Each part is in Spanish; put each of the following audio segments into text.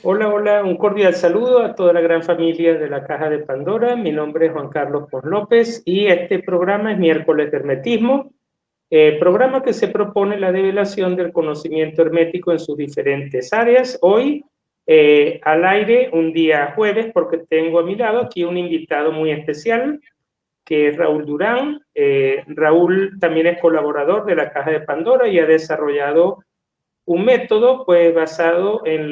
Hola, hola, un cordial saludo a toda la gran familia de la Caja de Pandora. Mi nombre es Juan Carlos Pons López y este programa es Miércoles de Hermetismo, programa que se propone la develación del conocimiento hermético en sus diferentes áreas. Hoy al aire, un día jueves, porque tengo a mi lado aquí un invitado muy especial, que es Raúl Durán. Raúl también es colaborador de la Caja de Pandora y ha desarrollado un método pues basado en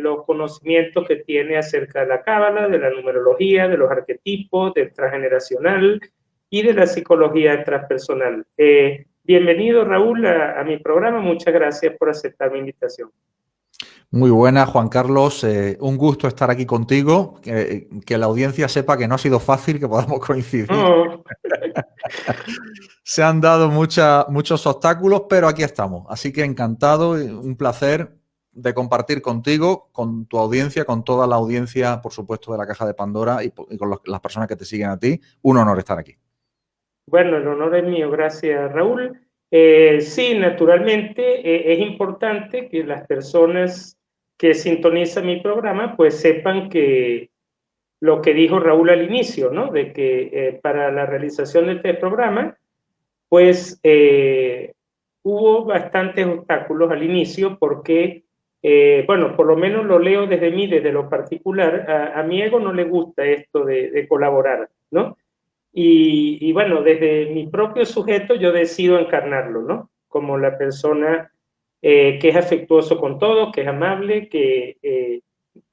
los conocimientos que tiene acerca de la cábala, de la numerología, de los arquetipos, del transgeneracional y de la psicología transpersonal. Bienvenido, Raúl, a mi programa. Muchas gracias por aceptar mi invitación. Muy buena, Juan Carlos. Un gusto estar aquí contigo. Que la audiencia sepa que no ha sido fácil que podamos coincidir. Oh, Se han dado muchos obstáculos, pero aquí estamos. Así que encantado y un placer de compartir contigo, con tu audiencia, con toda la audiencia, por supuesto, de la Caja de Pandora y con las personas que te siguen a ti. Un honor estar aquí. bueno, el honor es mío. Gracias, Raúl. Sí, naturalmente es importante que las personas que sintonizan mi programa pues sepan que lo que dijo Raúl al inicio, ¿no? De que para la realización de este programa, pues hubo bastantes obstáculos al inicio porque, bueno, por lo menos lo leo desde mí, desde lo particular, a mi ego no le gusta esto de colaborar, ¿no? Y bueno, desde mi propio sujeto yo decido encarnarlo, ¿no? Como la persona que es afectuoso con todos, que es amable, que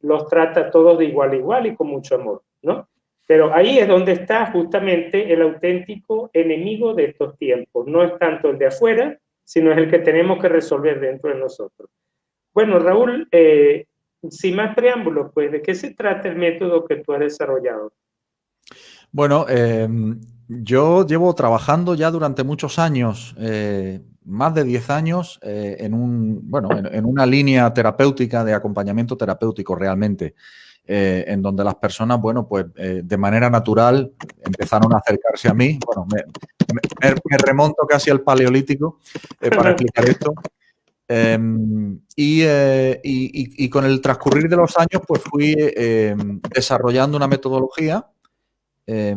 los trata a todos de igual a igual y con mucho amor, ¿no? Pero ahí es donde está justamente el auténtico enemigo de estos tiempos. No es tanto el de afuera, sino es el que tenemos que resolver dentro de nosotros. Bueno, Raúl, sin más preámbulos, pues, ¿de qué se trata el método que tú has desarrollado? Bueno, yo llevo trabajando ya durante muchos años, más de 10 años, en una línea terapéutica de acompañamiento terapéutico realmente, en donde las personas, de manera natural empezaron a acercarse a mí. Bueno, me remonto casi al Paleolítico para explicar esto. Y con el transcurrir de los años, pues fui desarrollando una metodología eh,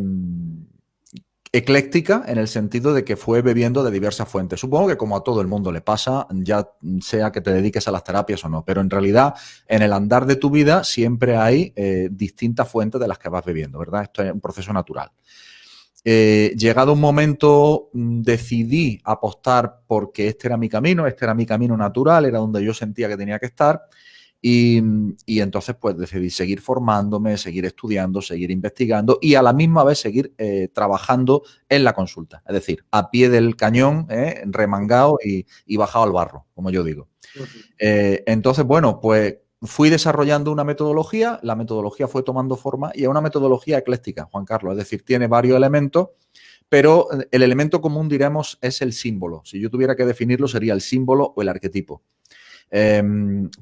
ecléctica en el sentido de que fue bebiendo de diversas fuentes. Supongo que como a todo el mundo le pasa, ya sea que te dediques a las terapias o no, pero en realidad en el andar de tu vida siempre hay distintas fuentes de las que vas bebiendo, ¿verdad? Esto es un proceso natural. Llegado un momento, decidí apostar porque este era mi camino natural, era donde yo sentía que tenía que estar. Y entonces pues decidí seguir formándome, seguir estudiando, seguir investigando y a la misma vez seguir trabajando en la consulta. Es decir, a pie del cañón, remangado y bajado al barro, como yo digo. Uh -huh. Entonces, bueno, pues fui desarrollando una metodología, la metodología fue tomando forma y es una metodología ecléctica, Juan Carlos, es decir, tiene varios elementos, pero el elemento común, diremos, es el símbolo. Si yo tuviera que definirlo, sería el símbolo o el arquetipo.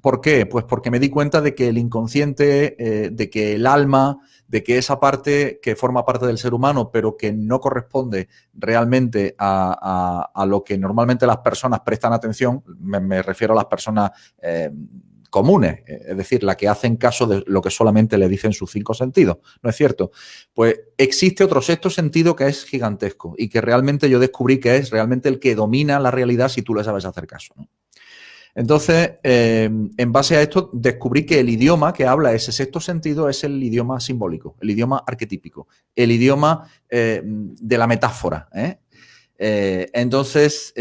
¿Por qué? Pues porque me di cuenta de que el inconsciente, de que el alma, de que esa parte que forma parte del ser humano, pero que no corresponde realmente a lo que normalmente las personas prestan atención, me refiero a las personas comunes, es decir, la que hacen caso de lo que solamente le dicen sus 5 sentidos, ¿no es cierto? Pues existe otro sexto sentido que es gigantesco y que realmente yo descubrí que es realmente el que domina la realidad si tú le sabes hacer caso, ¿no? Entonces, en base a esto, descubrí que el idioma que habla ese sexto sentido es el idioma simbólico, el idioma arquetípico, el idioma de la metáfora. Entonces,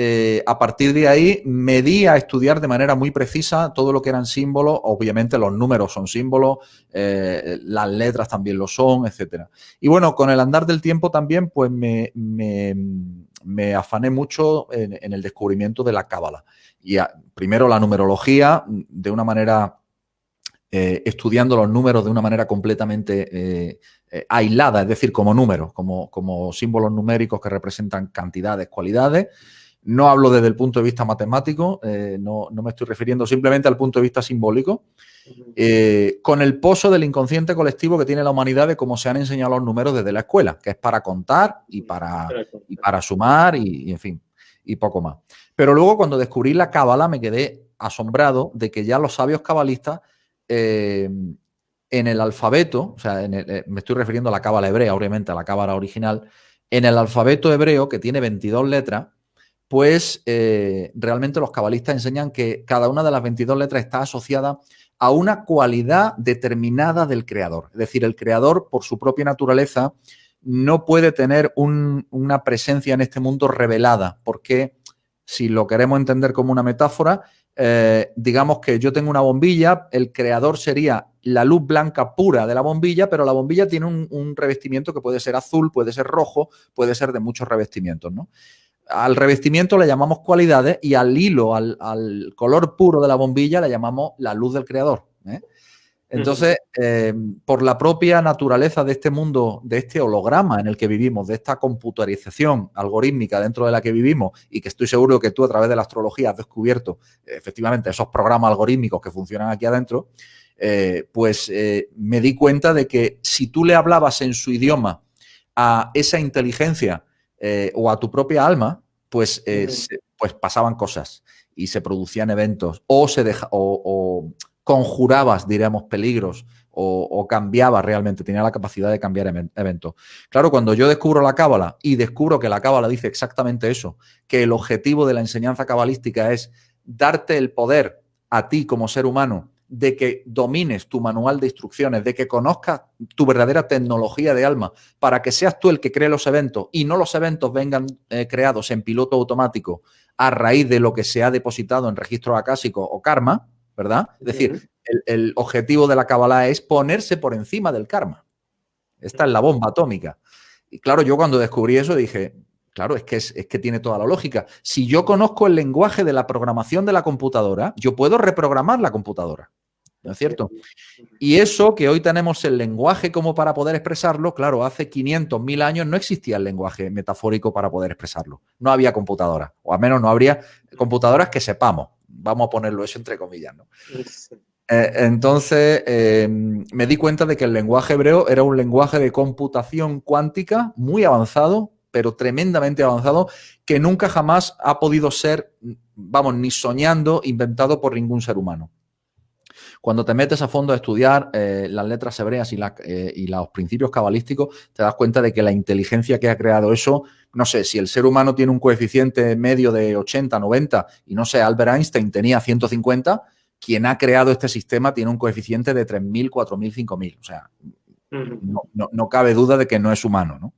a partir de ahí, me di a estudiar de manera muy precisa todo lo que eran símbolos. Obviamente, los números son símbolos, las letras también lo son, etcétera. Y bueno, con el andar del tiempo también, pues me afané mucho en el descubrimiento de la cábala. Y primero la numerología, de una manera, estudiando los números de una manera completamente aislada, es decir, como números, como símbolos numéricos que representan cantidades, cualidades. No hablo desde el punto de vista matemático, no me estoy refiriendo simplemente al punto de vista simbólico, con el pozo del inconsciente colectivo que tiene la humanidad de cómo se han enseñado los números desde la escuela, que es para contar y para sumar y en fin, y poco más. Pero luego cuando descubrí la cábala me quedé asombrado de que ya los sabios cabalistas en el alfabeto, o sea, me estoy refiriendo a la cábala hebrea, obviamente, a la cábala original, en el alfabeto hebreo, que tiene 22 letras, pues realmente los cabalistas enseñan que cada una de las 22 letras está asociada a una cualidad determinada del creador. Es decir, el creador, por su propia naturaleza, no puede tener una presencia en este mundo revelada, porque si lo queremos entender como una metáfora, digamos que yo tengo una bombilla, el creador sería la luz blanca pura de la bombilla, pero la bombilla tiene un revestimiento que puede ser azul, puede ser rojo, puede ser de muchos revestimientos, ¿no? Al revestimiento le llamamos cualidades y al hilo, al color puro de la bombilla le llamamos la luz del creador, ¿eh? Entonces, por la propia naturaleza de este mundo, de este holograma en el que vivimos, de esta computarización algorítmica dentro de la que vivimos y que estoy seguro que tú a través de la astrología has descubierto efectivamente esos programas algorítmicos que funcionan aquí adentro, pues me di cuenta de que si tú le hablabas en su idioma a esa inteligencia o a tu propia alma, pues, pues pasaban cosas y se producían eventos o conjurabas, diríamos, peligros o cambiaba realmente, tenía la capacidad de cambiar eventos. Claro, cuando yo descubro la cábala y descubro que la cábala dice exactamente eso, que el objetivo de la enseñanza cabalística es darte el poder a ti como ser humano de que domines tu manual de instrucciones, de que conozcas tu verdadera tecnología de alma para que seas tú el que cree los eventos y no los eventos vengan creados en piloto automático a raíz de lo que se ha depositado en registros acásicos o karma, ¿verdad? Es decir, el objetivo de la cábala es ponerse por encima del karma. Esta es la bomba atómica. Y claro, yo cuando descubrí eso dije, claro, es que tiene toda la lógica. Si yo conozco el lenguaje de la programación de la computadora, yo puedo reprogramar la computadora, ¿no es cierto? Y eso que hoy tenemos el lenguaje como para poder expresarlo, claro, hace 500, 1000 años no existía el lenguaje metafórico para poder expresarlo. No había computadoras, o al menos no habría computadoras que sepamos. Vamos a ponerlo eso entre comillas, ¿no? Sí. Entonces me di cuenta de que el lenguaje hebreo era un lenguaje de computación cuántica muy avanzado, pero tremendamente avanzado, que nunca jamás ha podido ser, vamos, ni soñando, inventado por ningún ser humano. Cuando te metes a fondo a estudiar las letras hebreas y los principios cabalísticos, te das cuenta de que la inteligencia que ha creado eso, no sé, si el ser humano tiene un coeficiente medio de 80, 90, y no sé, Albert Einstein tenía 150, quien ha creado este sistema tiene un coeficiente de 3.000, 4.000, 5.000. O sea, no cabe duda de que no es humano, ¿no?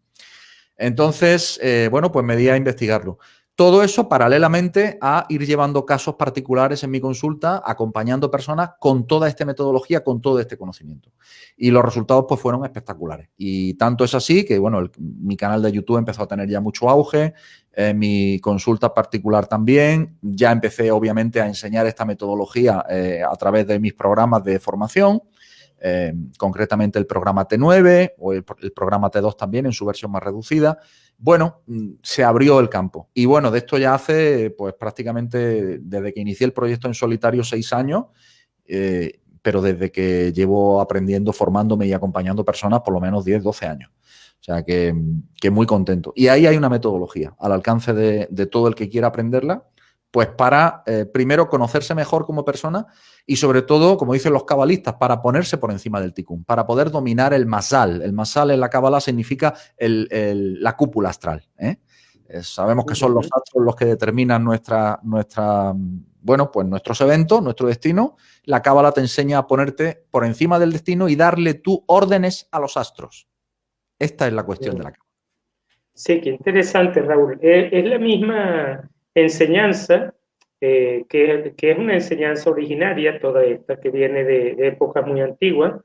Entonces, bueno, pues me di a investigarlo. Todo eso paralelamente a ir llevando casos particulares en mi consulta, acompañando personas con toda esta metodología, con todo este conocimiento. Y los resultados pues fueron espectaculares. Y tanto es así que, bueno, mi canal de YouTube empezó a tener ya mucho auge, mi consulta particular también. Ya empecé, obviamente, a enseñar esta metodología a través de mis programas de formación. Concretamente el programa T9 o el programa T2 también en su versión más reducida. Bueno, se abrió el campo. Y bueno, de esto ya hace pues prácticamente desde que inicié el proyecto en solitario 6 años, pero desde que llevo aprendiendo, formándome y acompañando personas por lo menos 10, 12 años. O sea que muy contento. Y ahí hay una metodología al alcance de todo el que quiera aprenderla, pues para primero conocerse mejor como persona y sobre todo, como dicen los cabalistas, para ponerse por encima del tikkun, para poder dominar el masal. El masal en la cábala significa la cúpula astral, ¿eh? Sabemos que son los astros los que determinan bueno, pues nuestros eventos, nuestro destino. La cábala te enseña a ponerte por encima del destino y darle tú órdenes a los astros. Esta es la cuestión de la cábala. Sí, qué interesante, Raúl. Es la misma enseñanza, que es una enseñanza originaria, toda esta, que viene de épocas muy antiguas,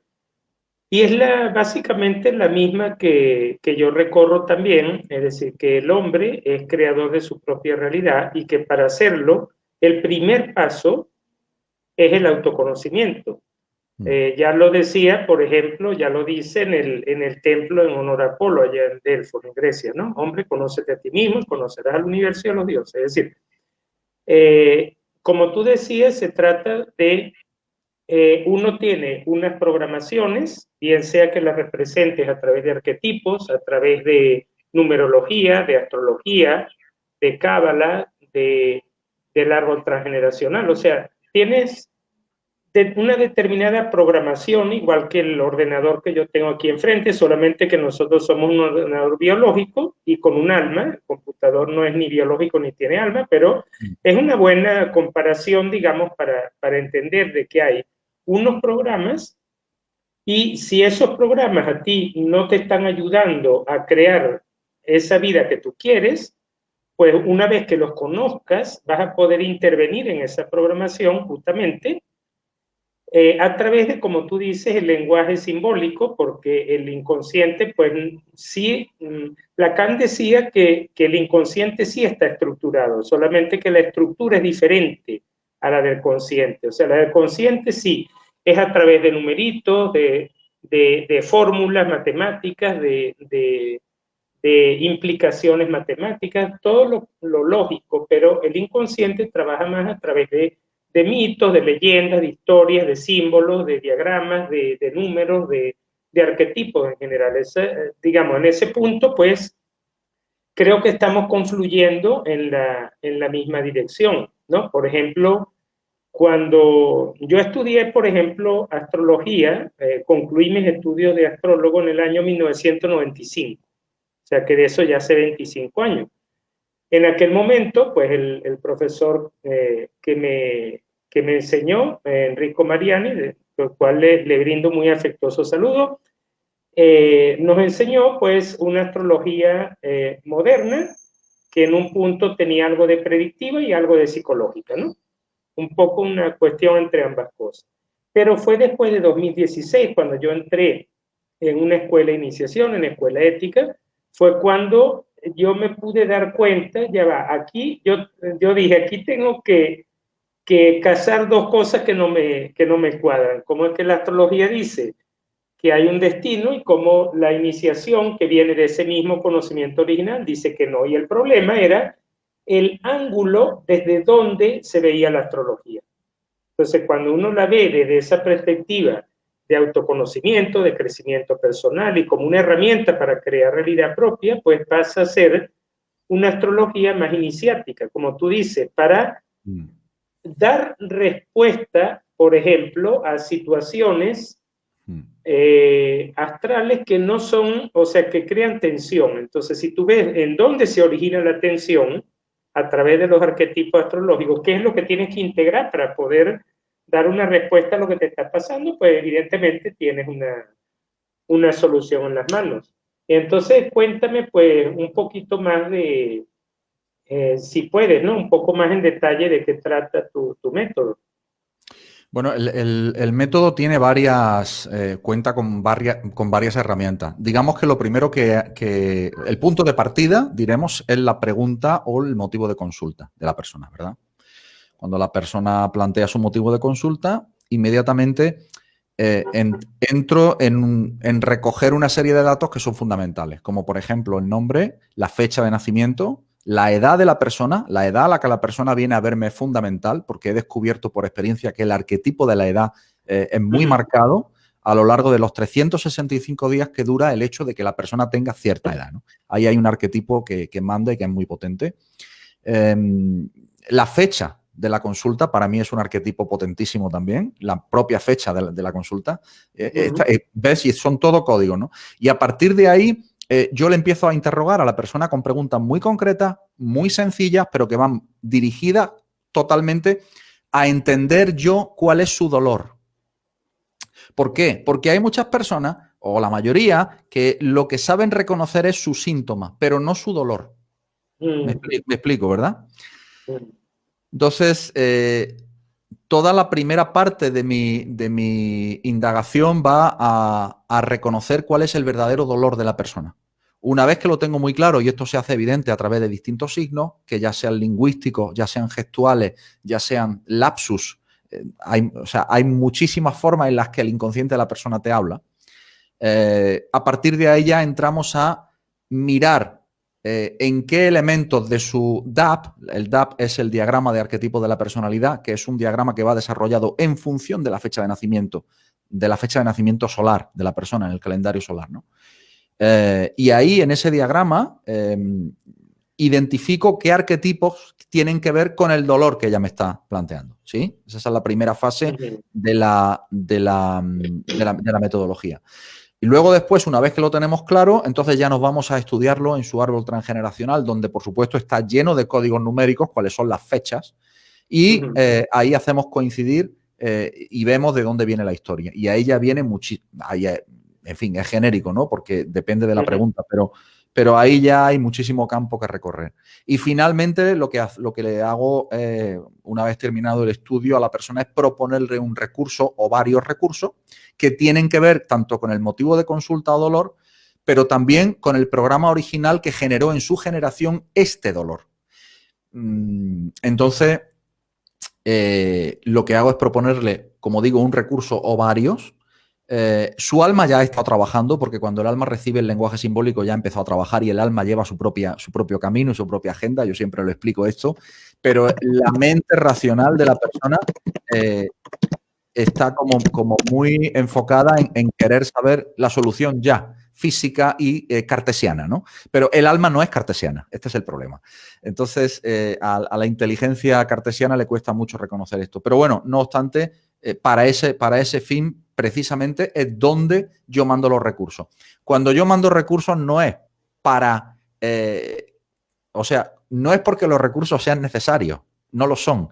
y es básicamente la misma que yo recorro también, es decir, que el hombre es creador de su propia realidad y que para hacerlo, el primer paso es el autoconocimiento. Ya lo decía, por ejemplo, ya lo dice en el templo en honor a Apolo, allá en Delfos, en Grecia, ¿no? Hombre, conócete a ti mismo, conocerás al universo y a los dioses. Es decir, como tú decías, se trata de, uno tiene unas programaciones, bien sea que las representes a través de arquetipos, a través de numerología, de astrología, de cábala, del árbol transgeneracional. O sea, tienes una determinada programación, igual que el ordenador que yo tengo aquí enfrente, solamente que nosotros somos un ordenador biológico y con un alma. El computador no es ni biológico ni tiene alma, pero es una buena comparación, digamos, para entender de que hay unos programas, y si esos programas a ti no te están ayudando a crear esa vida que tú quieres, pues una vez que los conozcas, vas a poder intervenir en esa programación justamente a través de, como tú dices, el lenguaje simbólico, porque el inconsciente, pues sí, Lacan decía que el inconsciente sí está estructurado, solamente que la estructura es diferente a la del consciente. O sea, la del consciente sí, es a través de numeritos, de fórmulas matemáticas, de implicaciones matemáticas, todo lo lógico, pero el inconsciente trabaja más a través de mitos, de leyendas, de historias, de símbolos, de diagramas, de números, de arquetipos en general. Digamos, en ese punto, pues, creo que estamos confluyendo en la misma dirección, ¿no? Por ejemplo, cuando yo estudié, por ejemplo, astrología, concluí mis estudios de astrólogo en el año 1995, o sea que de eso ya hace 25 años. En aquel momento, pues el profesor que me enseñó, Enrico Mariani, del cual le brindo muy afectuoso saludo, nos enseñó pues una astrología moderna que en un punto tenía algo de predictiva y algo de psicológica, ¿no? Un poco una cuestión entre ambas cosas. Pero fue después de 2016, cuando yo entré en una escuela de iniciación, en escuela ética, fue cuando yo me pude dar cuenta, ya va, aquí yo dije, aquí tengo que casar dos cosas que no me cuadran. Como es que la astrología dice que hay un destino y como la iniciación que viene de ese mismo conocimiento original dice que no. Y el problema era el ángulo desde donde se veía la astrología. Entonces, cuando uno la ve desde esa perspectiva de autoconocimiento, de crecimiento personal y como una herramienta para crear realidad propia, pues pasa a ser una astrología más iniciática, como tú dices, para dar respuesta, por ejemplo, a situaciones astrales que no son, o sea, que crean tensión. Entonces, si tú ves en dónde se origina la tensión a través de los arquetipos astrológicos, qué es lo que tienes que integrar para poder dar una respuesta a lo que te está pasando, pues evidentemente tienes una solución en las manos. Entonces, cuéntame pues un poquito más de, si puedes, ¿no? Un poco más en detalle de qué trata tu método. Bueno, el método tiene cuenta con varias herramientas. Digamos que lo primero que el punto de partida, diremos, es la pregunta o el motivo de consulta de la persona, ¿verdad? Cuando la persona plantea su motivo de consulta, inmediatamente entro en recoger una serie de datos que son fundamentales, como por ejemplo el nombre, la fecha de nacimiento, la edad de la persona. La edad a la que la persona viene a verme es fundamental porque he descubierto por experiencia que el arquetipo de la edad es muy marcado a lo largo de los 365 días que dura el hecho de que la persona tenga cierta edad, ¿no? Ahí hay un arquetipo que manda y que es muy potente. La fecha de la consulta para mí es un arquetipo potentísimo también, la propia fecha de la consulta. ¿Ves? Y son todo códigos, ¿no? Y a partir de ahí yo le empiezo a interrogar a la persona con preguntas muy concretas, muy sencillas, pero que van dirigidas totalmente a entender yo cuál es su dolor. ¿Por qué? Porque hay muchas personas, o la mayoría, que lo que saben reconocer es su síntoma, pero no su dolor. Me explico, ¿verdad? Entonces, toda la primera parte de mi indagación va a reconocer cuál es el verdadero dolor de la persona. Una vez que lo tengo muy claro, y esto se hace evidente a través de distintos signos, que ya sean lingüísticos, ya sean gestuales, ya sean lapsus, hay muchísimas formas en las que el inconsciente de la persona te habla. A partir de ahí ya entramos a mirar en qué elementos de su DAP, el DAP es el diagrama de arquetipo de la personalidad, que es un diagrama que va desarrollado en función de la fecha de nacimiento solar de la persona en el calendario solar, ¿no? Y ahí en ese diagrama identifico qué arquetipos tienen que ver con el dolor que ella me está planteando, ¿sí? Esa es la primera fase de la metodología. Y luego después, una vez que lo tenemos claro, entonces ya nos vamos a estudiarlo en su árbol transgeneracional, donde por supuesto está lleno de códigos numéricos, cuáles son las fechas, y ahí hacemos coincidir y vemos de dónde viene la historia. Y ahí ya viene muchísimo, en fin, es genérico, ¿no? Porque depende de la pregunta, pero ahí ya hay muchísimo campo que recorrer. Y finalmente lo que le hago una vez terminado el estudio a la persona es proponerle un recurso o varios recursos que tienen que ver tanto con el motivo de consulta o dolor, pero también con el programa original que generó en su generación este dolor. Entonces, lo que hago es proponerle, como digo, un recurso o varios. Su alma ya ha estado trabajando, porque cuando el alma recibe el lenguaje simbólico ya ha empezado a trabajar y el alma lleva su propio camino y su propia agenda. Yo siempre lo explico esto, pero la mente racional de la persona está como muy enfocada en querer saber la solución ya, física y cartesiana, ¿no? Pero el alma no es cartesiana, este es el problema. Entonces, a la inteligencia cartesiana le cuesta mucho reconocer esto. Pero bueno, no obstante, para ese fin, precisamente, es donde yo mando los recursos. Cuando yo mando recursos no es para... o sea, no es porque los recursos sean necesarios, no lo son.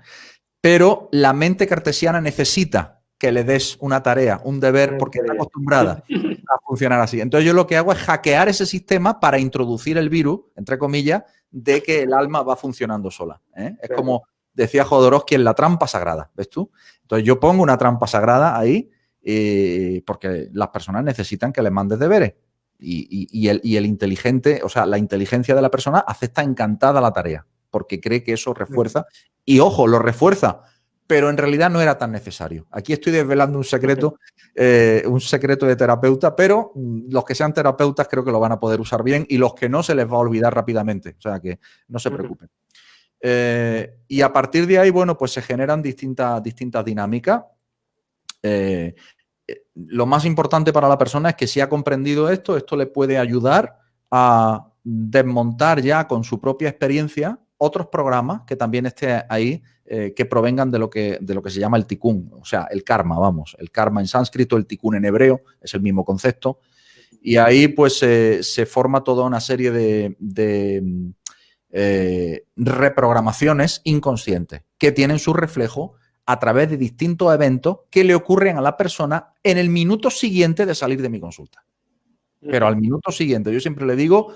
Pero la mente cartesiana necesita que le des una tarea, un deber, porque está acostumbrada a funcionar así. Entonces yo lo que hago es hackear ese sistema para introducir el virus, entre comillas, de que el alma va funcionando sola. Es como decía Jodorowsky en la trampa sagrada, ¿ves tú? Entonces yo pongo una trampa sagrada ahí porque las personas necesitan que les mandes deberes. Y el inteligente, o sea, la inteligencia de la persona acepta encantada la tarea, porque cree que eso refuerza. Y ojo, lo refuerza, pero en realidad no era tan necesario. Aquí estoy desvelando un secreto de terapeuta, pero los que sean terapeutas creo que lo van a poder usar bien y los que no se les va a olvidar rápidamente. O sea que no se preocupen. Y a partir de ahí, bueno, pues se generan distintas dinámicas. Lo más importante para la persona es que si ha comprendido esto le puede ayudar a desmontar ya con su propia experiencia otros programas que también estén ahí, que provengan de lo que se llama el tikkun, o sea, el karma, vamos. El karma en sánscrito, el tikkun en hebreo, es el mismo concepto. Y ahí pues se forma toda una serie de reprogramaciones inconscientes que tienen su reflejo a través de distintos eventos que le ocurren a la persona en el minuto siguiente de salir de mi consulta. Pero al minuto siguiente, yo siempre le digo,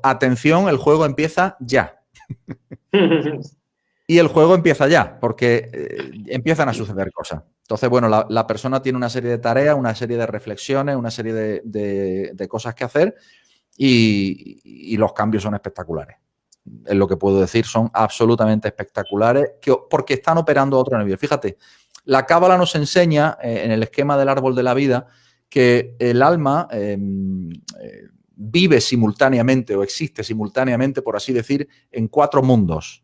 atención, el juego empieza ya. Y el juego empieza ya, porque empiezan a suceder cosas. Entonces, bueno, la persona tiene una serie de tareas, una serie de reflexiones, una serie de cosas que hacer y los cambios son espectaculares. Es lo que puedo decir, son absolutamente espectaculares porque están operando a otro nivel. Fíjate, la Cábala nos enseña en el esquema del árbol de la vida que el alma vive simultáneamente o existe simultáneamente, por así decir, en 4 mundos.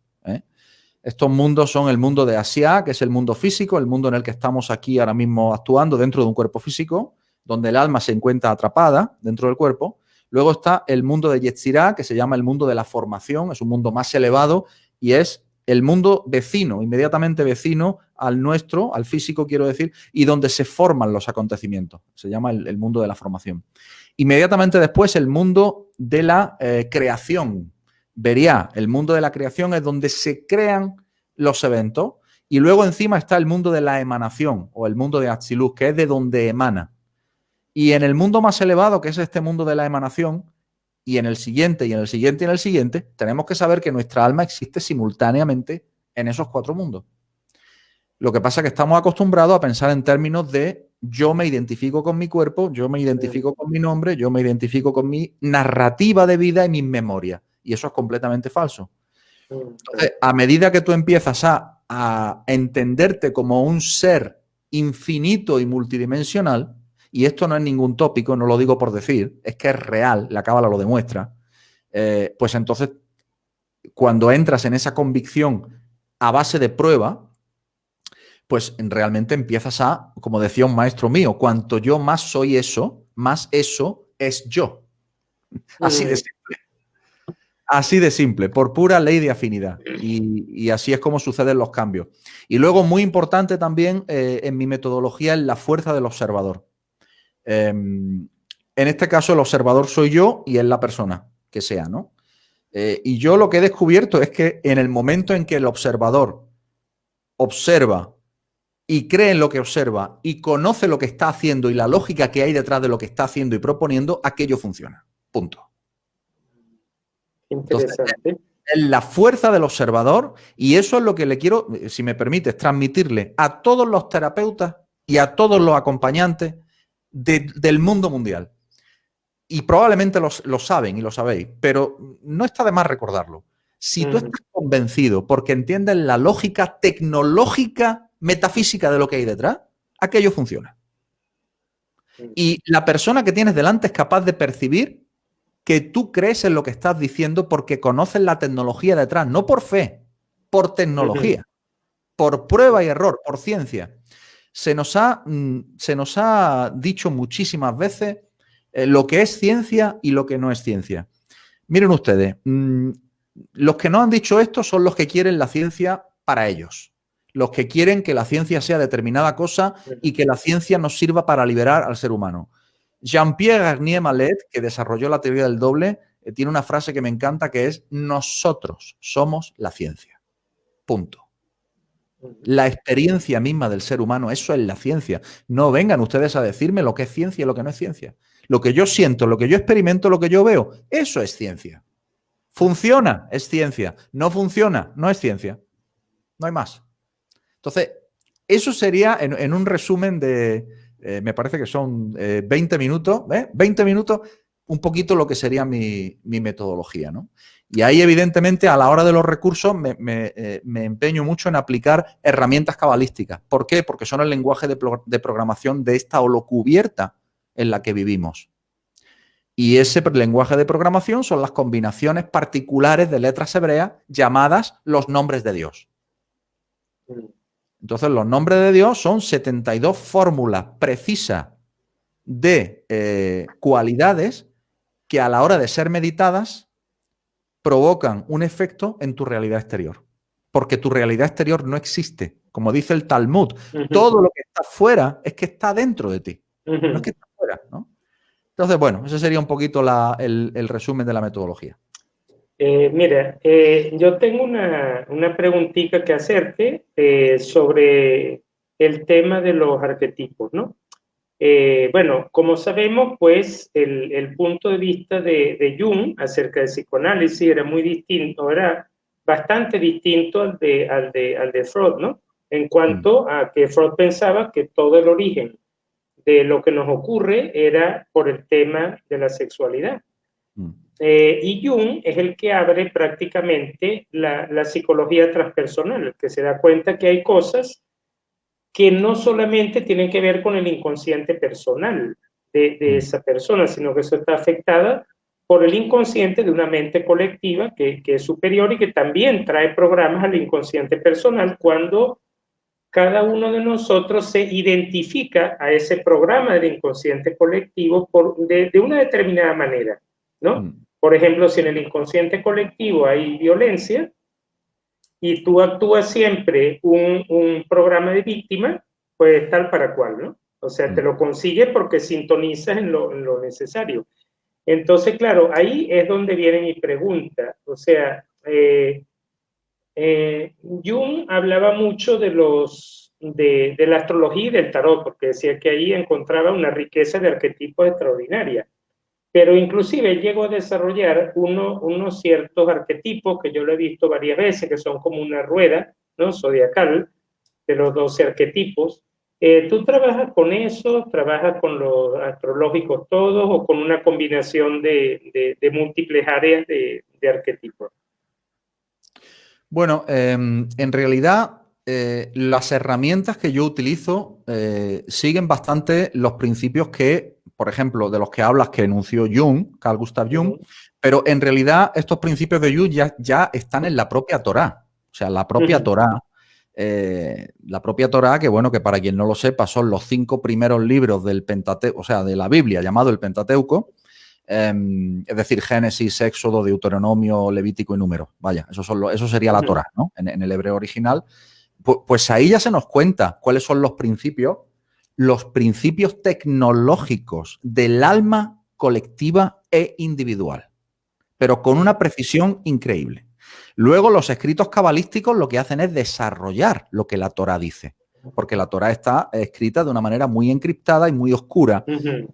Estos mundos son el mundo de Asia, que es el mundo físico, el mundo en el que estamos aquí ahora mismo actuando dentro de un cuerpo físico, donde el alma se encuentra atrapada dentro del cuerpo. Luego está el mundo de Yetzirah, que se llama el mundo de la formación, es un mundo más elevado y es el mundo vecino, inmediatamente vecino al nuestro, al físico quiero decir, y donde se forman los acontecimientos. Se llama el mundo de la formación. Inmediatamente después el mundo de la creación. Vería, el mundo de la creación es donde se crean los eventos y luego encima está el mundo de la emanación o el mundo de Atzilus, que es de donde emana. Y en el mundo más elevado, que es este mundo de la emanación, y en el siguiente, y en el siguiente, y en el siguiente, tenemos que saber que nuestra alma existe simultáneamente en esos 4 mundos. Lo que pasa es que estamos acostumbrados a pensar en términos de yo me identifico con mi cuerpo, yo me identifico con mi nombre, yo me identifico con mi narrativa de vida y mis memorias. Y eso es completamente falso. Entonces, a medida que tú empiezas a entenderte como un ser infinito y multidimensional, y esto no es ningún tópico, no lo digo por decir, es que es real, la Cábala lo demuestra, pues entonces, cuando entras en esa convicción a base de prueba, pues realmente empiezas a, como decía un maestro mío, cuanto yo más soy eso, más eso es yo. Así de simple. Así de simple, por pura ley de afinidad. Y así es como suceden los cambios. Y luego, muy importante también en mi metodología, es la fuerza del observador. En este caso, el observador soy yo y es la persona que sea, ¿no? Y yo lo que he descubierto es que en el momento en que el observador observa y cree en lo que observa y conoce lo que está haciendo y la lógica que hay detrás de lo que está haciendo y proponiendo, aquello funciona. Punto. Interesante. Entonces, es la fuerza del observador y eso es lo que le quiero, si me permites, transmitirle a todos los terapeutas y a todos los acompañantes del mundo mundial. Y probablemente lo saben y lo sabéis, pero no está de más recordarlo. Si tú estás convencido porque entiendes la lógica tecnológica, metafísica de lo que hay detrás, aquello funciona. Y la persona que tienes delante es capaz de percibir que tú crees en lo que estás diciendo porque conoces la tecnología detrás, no por fe, por tecnología, por prueba y error, por ciencia. Se nos ha dicho muchísimas veces lo que es ciencia y lo que no es ciencia. Miren ustedes, los que no han dicho esto son los que quieren la ciencia para ellos. Los que quieren que la ciencia sea determinada cosa y que la ciencia nos sirva para liberar al ser humano. Jean-Pierre Garnier Mallet, que desarrolló la teoría del doble, tiene una frase que me encanta que es: nosotros somos la ciencia. Punto. La experiencia misma del ser humano, eso es la ciencia. No vengan ustedes a decirme lo que es ciencia y lo que no es ciencia. Lo que yo siento, lo que yo experimento, lo que yo veo, eso es ciencia. Funciona, es ciencia. No funciona, no es ciencia. No hay más. Entonces, eso sería en un resumen de, me parece que son 20 minutos, 20 minutos, un poquito lo que sería mi metodología, ¿no? Y ahí, evidentemente, a la hora de los recursos me empeño mucho en aplicar herramientas cabalísticas. ¿Por qué? Porque son el lenguaje de programación de esta holocubierta en la que vivimos. Y ese lenguaje de programación son las combinaciones particulares de letras hebreas llamadas los nombres de Dios. Entonces, los nombres de Dios son 72 fórmulas precisas de cualidades que a la hora de ser meditadas provocan un efecto en tu realidad exterior. Porque tu realidad exterior no existe. Como dice el Talmud, todo lo que está fuera es que está dentro de ti. No es que está fuera, ¿no? Entonces, bueno, ese sería un poquito el resumen de la metodología. Mira, yo tengo una preguntita que hacerte sobre el tema de los arquetipos, ¿no? Bueno, como sabemos, pues el punto de vista de Jung acerca del psicoanálisis era muy distinto, era bastante distinto al de Freud, ¿no? En cuanto a que Freud pensaba que todo el origen de lo que nos ocurre era por el tema de la sexualidad. Y Jung es el que abre prácticamente la psicología transpersonal, el que se da cuenta que hay cosas que no solamente tienen que ver con el inconsciente personal de esa persona, sino que eso está afectada por el inconsciente de una mente colectiva que es superior y que también trae programas al inconsciente personal cuando cada uno de nosotros se identifica a ese programa del inconsciente colectivo de una determinada manera, ¿no? Por ejemplo, si en el inconsciente colectivo hay violencia, y tú actúas siempre un programa de víctima, pues tal para cual, ¿no? O sea, te lo consigues porque sintonizas en lo necesario. Entonces, claro, ahí es donde viene mi pregunta. O sea, Jung hablaba mucho de la astrología y del tarot, porque decía que ahí encontraba una riqueza de arquetipos extraordinaria. Pero inclusive llegó a desarrollar unos ciertos arquetipos que yo lo he visto varias veces, que son como una rueda, ¿no? Zodiacal, de los 12 arquetipos. ¿Tú trabajas con eso? ¿Trabajas con los astrológicos todos o con una combinación de múltiples áreas de arquetipos? Bueno, en realidad las herramientas que yo utilizo siguen bastante los principios que, por ejemplo, de los que hablas que enunció Jung, Carl Gustav Jung, pero en realidad estos principios de Jung ya están en la propia Torá. O sea, la propia Torá, que bueno, que para quien no lo sepa, son los 5 primeros libros del Pentateuco, o sea, de la Biblia, llamado el Pentateuco. Es decir, Génesis, Éxodo, Deuteronomio, Levítico y Números. Vaya, eso sería la Torá, ¿no? En el hebreo original. Pues ahí ya se nos cuenta cuáles son los principios tecnológicos del alma colectiva e individual, pero con una precisión increíble. Luego, los escritos cabalísticos lo que hacen es desarrollar lo que la Torá dice, porque la Torá está escrita de una manera muy encriptada y muy oscura.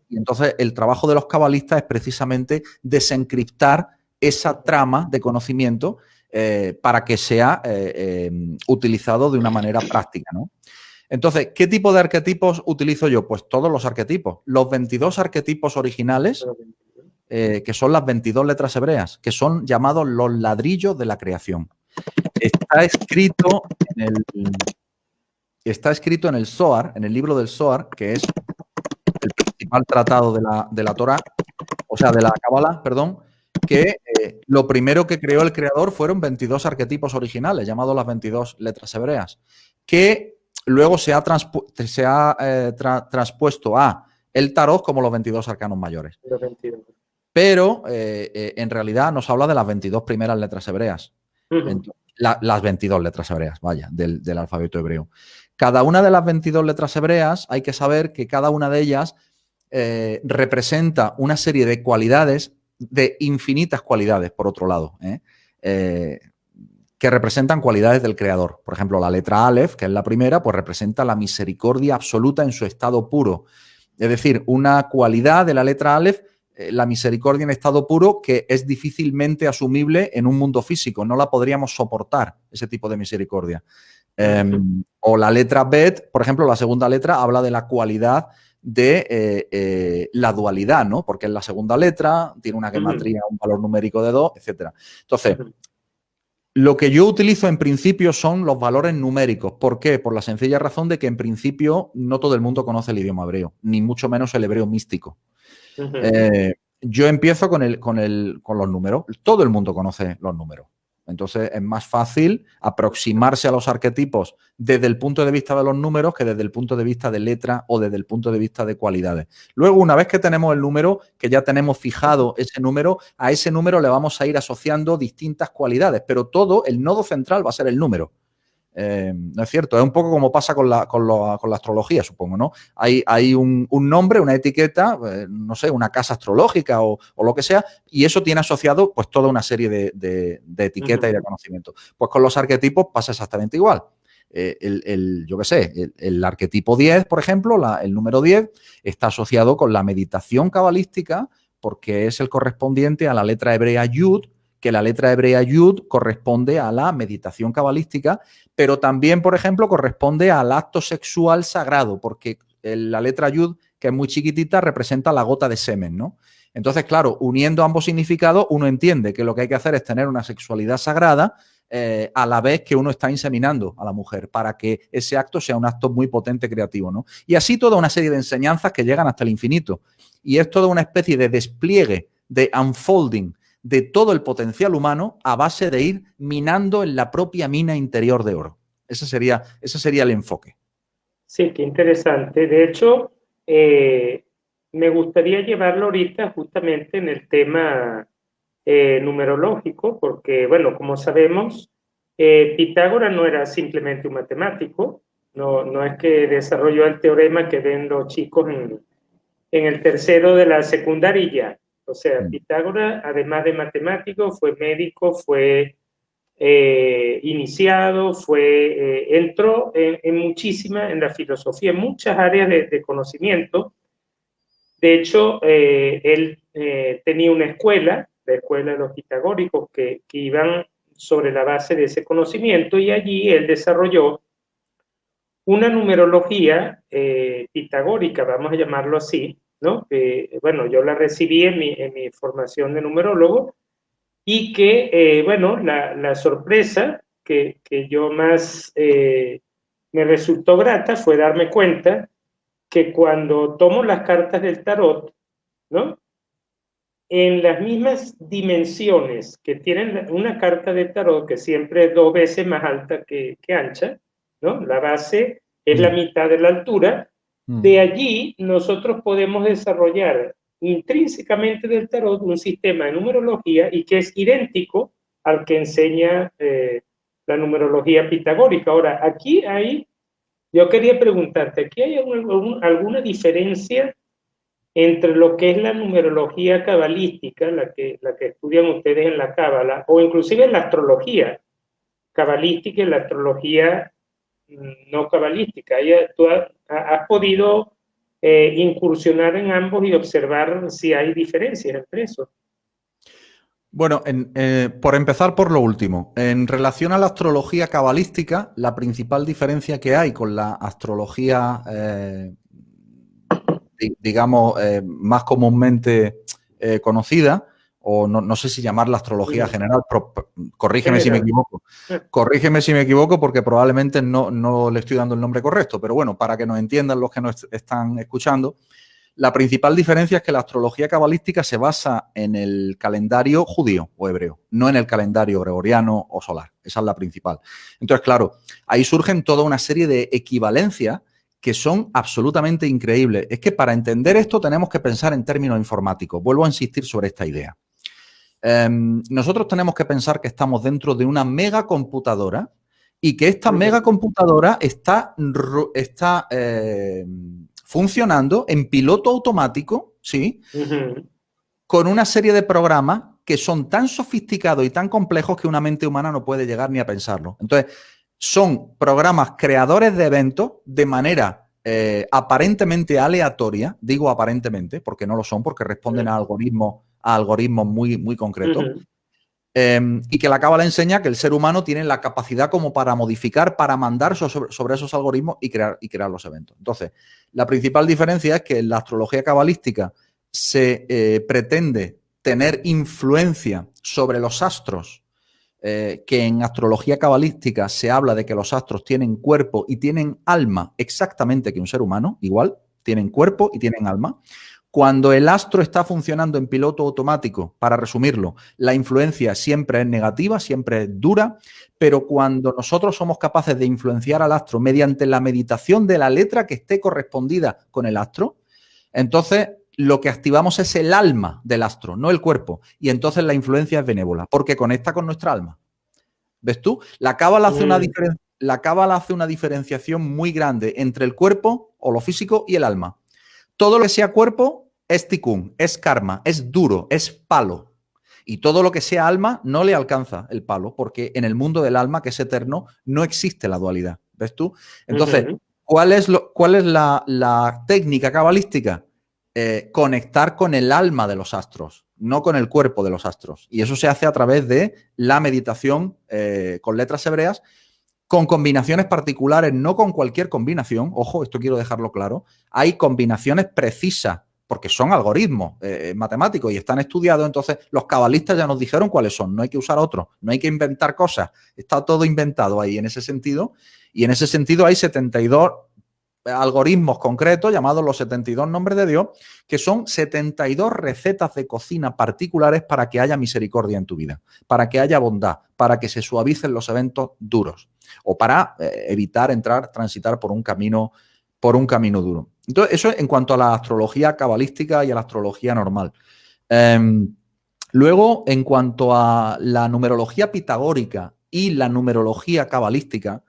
Y entonces el trabajo de los cabalistas es precisamente desencriptar esa trama de conocimiento para que sea utilizado de una manera práctica, ¿no? Entonces, ¿qué tipo de arquetipos utilizo yo? Pues todos los arquetipos. Los 22 arquetipos originales, que son las 22 letras hebreas, que son llamados los ladrillos de la creación. Está escrito en el Zohar, en el libro del Zohar, que es el principal tratado de la Torá, o sea, de la Cábala, perdón, que lo primero que creó el creador fueron 22 arquetipos originales, llamados las 22 letras hebreas, que luego se ha transpuesto a el tarot como los 22 arcanos mayores. Pero en realidad nos habla de las 22 primeras letras hebreas. Las 22 letras hebreas, vaya, del alfabeto hebreo. Cada una de las 22 letras hebreas, hay que saber que cada una de ellas representa una serie de cualidades, de infinitas cualidades, por otro lado, que representan cualidades del creador. Por ejemplo, la letra Aleph, que es la primera, pues representa la misericordia absoluta en su estado puro. Es decir, una cualidad de la letra Aleph, la misericordia en estado puro, que es difícilmente asumible en un mundo físico. No la podríamos soportar, ese tipo de misericordia. O la letra Bet, por ejemplo, la segunda letra habla de la cualidad de la dualidad, ¿no? Porque es la segunda letra, tiene una gematría, un valor numérico de 2, etc. Entonces, lo que yo utilizo en principio son los valores numéricos. ¿Por qué? Por la sencilla razón de que en principio no todo el mundo conoce el idioma hebreo, ni mucho menos el hebreo místico. Yo empiezo con los números. Todo el mundo conoce los números. Entonces es más fácil aproximarse a los arquetipos desde el punto de vista de los números que desde el punto de vista de letra o desde el punto de vista de cualidades. Luego, una vez que tenemos el número, que ya tenemos fijado ese número, a ese número le vamos a ir asociando distintas cualidades, pero todo, el nodo central va a ser el número. ¿No es cierto? Es un poco como pasa con la astrología, supongo, ¿no? Hay un nombre, una etiqueta, no sé, una casa astrológica o lo que sea, y eso tiene asociado pues toda una serie de etiquetas y de conocimientos. Pues con los arquetipos pasa exactamente igual. Yo qué sé, el arquetipo 10, por ejemplo, el número 10, está asociado con la meditación cabalística porque es el correspondiente a la letra hebrea Yud, que la letra hebrea Yud corresponde a la meditación cabalística, pero también, por ejemplo, corresponde al acto sexual sagrado, porque la letra Yud, que es muy chiquitita, representa la gota de semen, ¿no? Entonces, claro, uniendo ambos significados, uno entiende que lo que hay que hacer es tener una sexualidad sagrada a la vez que uno está inseminando a la mujer, para que ese acto sea un acto muy potente, creativo, ¿no? Y así toda una serie de enseñanzas que llegan hasta el infinito. Y es toda una especie de despliegue, de unfolding, de todo el potencial humano a base de ir minando en la propia mina interior de oro. Ese sería el enfoque. Sí, qué interesante. De hecho, me gustaría llevarlo ahorita justamente en el tema numerológico, porque, bueno, como sabemos, Pitágoras no era simplemente un matemático, no es que desarrolló el teorema que ven los chicos en el tercero de la secundaria y ya. O sea, Pitágoras, además de matemático, fue médico, fue iniciado, entró en la filosofía, en muchas áreas de conocimiento. De hecho, él tenía una escuela, la escuela de los pitagóricos, que iban sobre la base de ese conocimiento, y allí él desarrolló una numerología pitagórica, vamos a llamarlo así, ¿no? Bueno, yo la recibí en mi formación de numerólogo, y que, bueno, la sorpresa que yo más me resultó grata fue darme cuenta que cuando tomo las cartas del tarot, ¿no? En las mismas dimensiones que tienen una carta de tarot, que siempre es 2 veces más alta que ancha, ¿no? La base es la mitad de la altura. De allí nosotros podemos desarrollar intrínsecamente del tarot un sistema de numerología y que es idéntico al que enseña la numerología pitagórica. Ahora, yo quería preguntarte, ¿aquí hay alguna diferencia entre lo que es la numerología cabalística, la que estudian ustedes en la cábala, o inclusive la astrología cabalística y la astrología no cabalística? ¿Tú has podido incursionar en ambos y observar si hay diferencias entre eso? Bueno, por empezar por lo último, en relación a la astrología cabalística, la principal diferencia que hay con la astrología, digamos, más comúnmente conocida, o no sé si llamarla astrología general, pero corrígeme si me equivoco. Corrígeme si me equivoco porque probablemente no le estoy dando el nombre correcto, pero bueno, para que nos entiendan los que nos están escuchando, la principal diferencia es que la astrología cabalística se basa en el calendario judío o hebreo, no en el calendario gregoriano o solar. Esa es la principal. Entonces, claro, ahí surgen toda una serie de equivalencias que son absolutamente increíbles. Es que para entender esto tenemos que pensar en términos informáticos. Vuelvo a insistir sobre esta idea. Nosotros tenemos que pensar que estamos dentro de una megacomputadora y que esta megacomputadora está funcionando en piloto automático, ¿sí? Con una serie de programas que son tan sofisticados y tan complejos que una mente humana no puede llegar ni a pensarlo. Entonces, son programas creadores de eventos de manera aparentemente aleatoria, digo aparentemente, porque no lo son, porque responden a algoritmos muy, muy concretos. Y que la cábala enseña que el ser humano tiene la capacidad como para modificar, para mandar sobre esos algoritmos y crear los eventos. Entonces, la principal diferencia es que en la astrología cabalística se pretende tener influencia sobre los astros, que en astrología cabalística se habla de que los astros tienen cuerpo y tienen alma exactamente que un ser humano, igual, tienen cuerpo y tienen alma. Cuando el astro está funcionando en piloto automático, para resumirlo, la influencia siempre es negativa, siempre es dura, pero cuando nosotros somos capaces de influenciar al astro mediante la meditación de la letra que esté correspondida con el astro, entonces lo que activamos es el alma del astro, no el cuerpo, y entonces la influencia es benévola, porque conecta con nuestra alma. ¿Ves tú? La cábala hace una diferenciación muy grande entre el cuerpo o lo físico y el alma. Todo lo que sea cuerpo es tikkun, es karma, es duro, es palo. Y todo lo que sea alma no le alcanza el palo, porque en el mundo del alma, que es eterno, no existe la dualidad. ¿Ves tú? Entonces, ¿cuál es la técnica cabalística? Conectar con el alma de los astros, no con el cuerpo de los astros. Y eso se hace a través de la meditación con letras hebreas, con combinaciones particulares, no con cualquier combinación. Ojo, esto quiero dejarlo claro. Hay combinaciones precisas, porque son algoritmos matemáticos y están estudiados. Entonces, los cabalistas ya nos dijeron cuáles son. No hay que usar otros, no hay que inventar cosas. Está todo inventado ahí en ese sentido. Y en ese sentido hay 72 algoritmos concretos llamados los 72 nombres de Dios, que son 72 recetas de cocina particulares para que haya misericordia en tu vida, para que haya bondad, para que se suavicen los eventos duros o para evitar transitar por un camino duro. Entonces, eso en cuanto a la astrología cabalística y a la astrología normal. Luego, en cuanto a la numerología pitagórica y la numerología cabalística,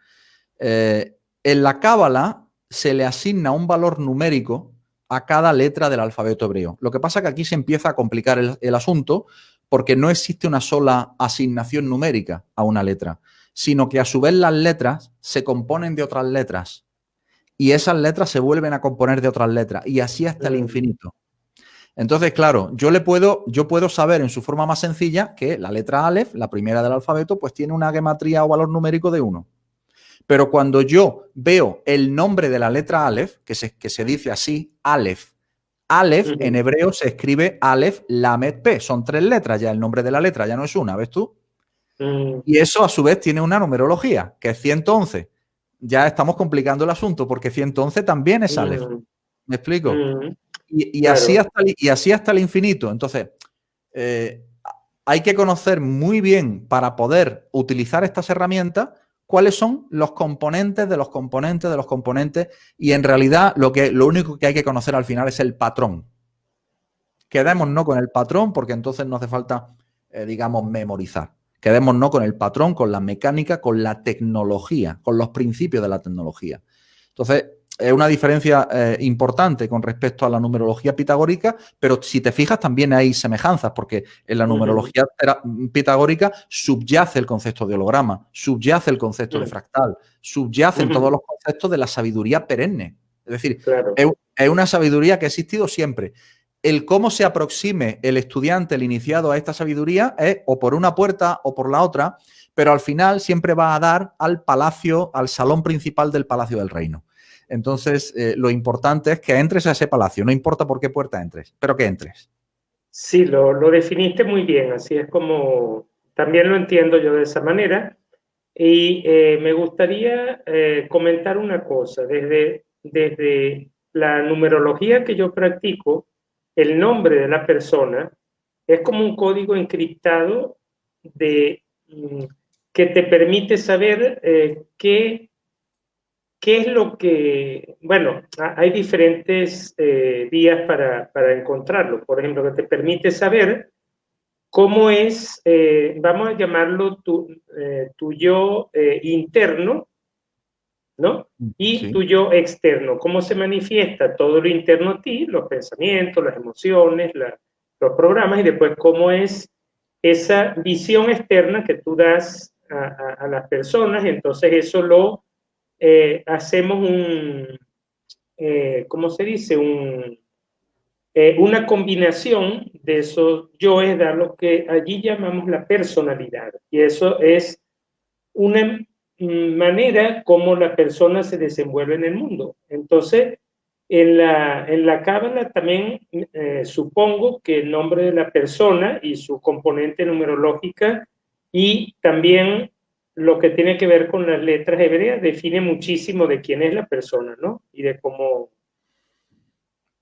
en la cábala se le asigna un valor numérico a cada letra del alfabeto hebreo. Lo que pasa es que aquí se empieza a complicar el asunto porque no existe una sola asignación numérica a una letra, sino que a su vez las letras se componen de otras letras y esas letras se vuelven a componer de otras letras y así hasta el infinito. Entonces, claro, yo puedo saber en su forma más sencilla que la letra Aleph, la primera del alfabeto, pues tiene una gematría o valor numérico de 1. Pero cuando yo veo el nombre de la letra Aleph, que se dice así, Aleph, en hebreo se escribe Aleph, Lamed, P. Son 3 letras ya, el nombre de la letra ya no es una, ¿ves tú? Y eso a su vez tiene una numerología, que es 111. Ya estamos complicando el asunto, porque 111 también es Aleph. ¿Me explico? Y así hasta el infinito. Entonces, hay que conocer muy bien para poder utilizar estas herramientas cuáles son los componentes de los componentes de los componentes y en realidad lo único que hay que conocer al final es el patrón. Quedémonos con el patrón porque entonces no hace falta, digamos, memorizar. Quedémonos con el patrón, con la mecánica, con la tecnología, con los principios de la tecnología. Entonces, es una diferencia importante con respecto a la numerología pitagórica, pero si te fijas también hay semejanzas, porque en la numerología pitagórica subyace el concepto de holograma, subyace el concepto de fractal, subyacen todos los conceptos de la sabiduría perenne. Es decir, Claro. es una sabiduría que ha existido siempre. El cómo se aproxime el estudiante, el iniciado a esta sabiduría, es o por una puerta o por la otra, pero al final siempre va a dar al palacio, al salón principal del Palacio del Reino. Entonces, lo importante es que entres a ese palacio, no importa por qué puerta entres, pero que entres. Sí, lo definiste muy bien, así es como también lo entiendo yo de esa manera. Y me gustaría comentar una cosa, desde la numerología que yo practico, el nombre de la persona es como un código encriptado de, que te permite saber qué es lo que, bueno, hay diferentes vías para encontrarlo. Por ejemplo, que te permite saber cómo es, vamos a llamarlo tu yo interno, ¿no? Y Sí. tu yo externo, cómo se manifiesta todo lo interno a ti, los pensamientos, las emociones, los programas, y después cómo es esa visión externa que tú das a las personas. Entonces eso lo hacemos ¿cómo se dice? Una combinación de esos yoes, da lo que allí llamamos la personalidad. Y eso es una manera como la persona se desenvuelve en el mundo. Entonces, en la Cábala también supongo que el nombre de la persona y su componente numerológica y también lo que tiene que ver con las letras hebreas define muchísimo de quién es la persona, ¿no? Y de cómo...